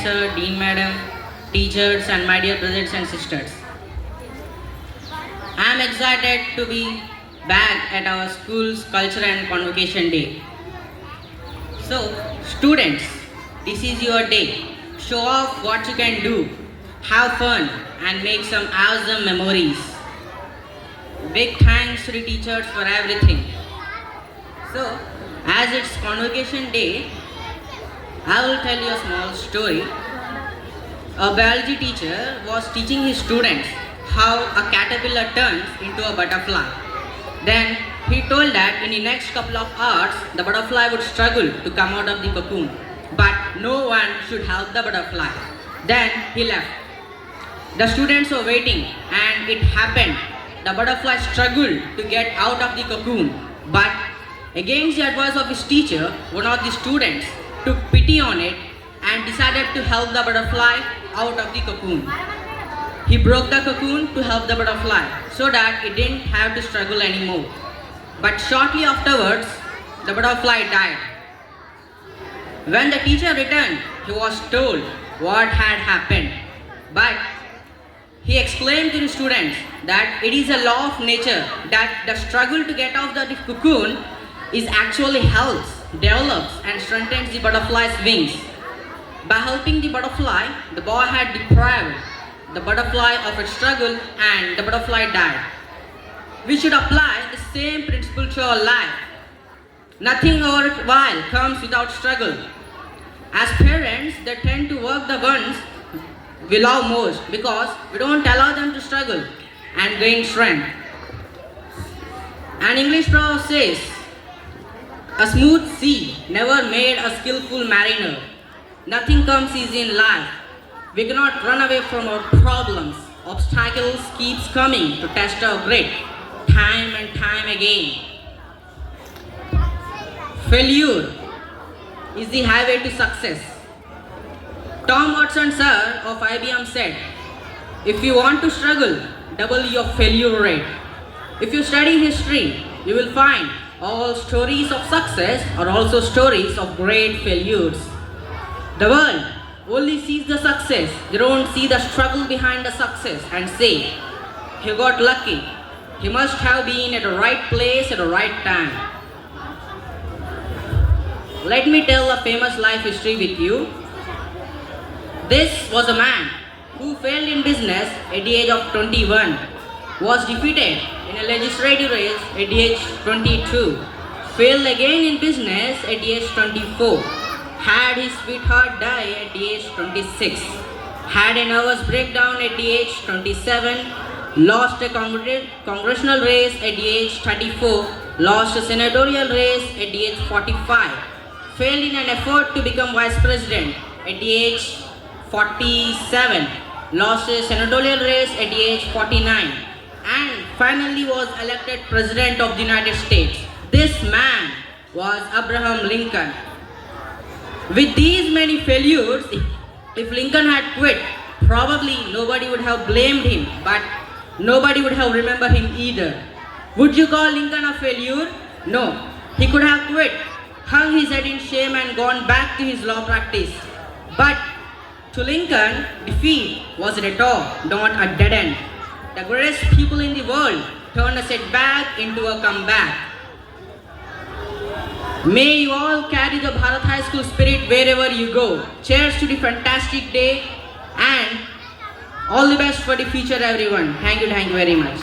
sir, Dean madam, teachers and my dear brothers and sisters. I am excited to be back at our school's culture and convocation day. So, students, this is your day. Show off what you can do, have fun and make some awesome memories. Big thanks to the teachers for everything. So, as it's convocation day, I will tell you a small story. A biology teacher was teaching his students how a caterpillar turns into a butterfly. Then he told that in the next couple of hours, the butterfly would struggle to come out of the cocoon. But no one should help the butterfly. Then he left. The students were waiting and it happened. The butterfly struggled to get out of the cocoon. But against the advice of his teacher, one of the students took pity on it and decided to help the butterfly out of the cocoon. He broke the cocoon to help the butterfly so that it didn't have to struggle anymore. But shortly afterwards, the butterfly died. When the teacher returned, he was told what had happened. But he explained to the students that it is a law of nature that the struggle to get off the cocoon is actually helps, develops and strengthens the butterfly's wings. By helping the butterfly, the boy had deprived the butterfly of its struggle and the butterfly died. We should apply the same principle to our life. Nothing worthwhile comes without struggle. As parents, they tend to work the ones we love most because we don't allow them to struggle and gain strength. An English proverb says, "A smooth sea never made a skillful mariner." Nothing comes easy in life. We cannot run away from our problems. Obstacles keeps coming to test our grit, time and time again. Failure is the highway to success. Tom Watson sir of IBM said, "If you want to struggle, double your failure rate." If you study history, you will find all stories of success are also stories of great failures. The world only sees the success, they don't see the struggle behind the success and say, "He got lucky. He must have been at the right place at the right time." Let me tell a famous life history with you. This was a man who failed in business at the age of 21, was defeated in a legislative race at the age 22, failed again in business at the age 24, had his sweetheart die at the age 26, had a nervous breakdown at the age 27, lost a congressional race at the age 34, lost a senatorial race at the age 45, failed in an effort to become vice president at the age 47, lost a senatorial race at the age 49, and finally was elected President of the United States. This man was Abraham Lincoln. With these many failures, if Lincoln had quit, probably nobody would have blamed him, but nobody would have remembered him either. Would you call Lincoln a failure? No. He could have quit, hung his head in shame and gone back to his law practice. But to Lincoln, defeat was a detour, not a dead end. The greatest people in the world turned a setback into a comeback. May you all carry the Bharat High School spirit wherever you go. Cheers to the fantastic day and all the best for the future, everyone. Thank you very much.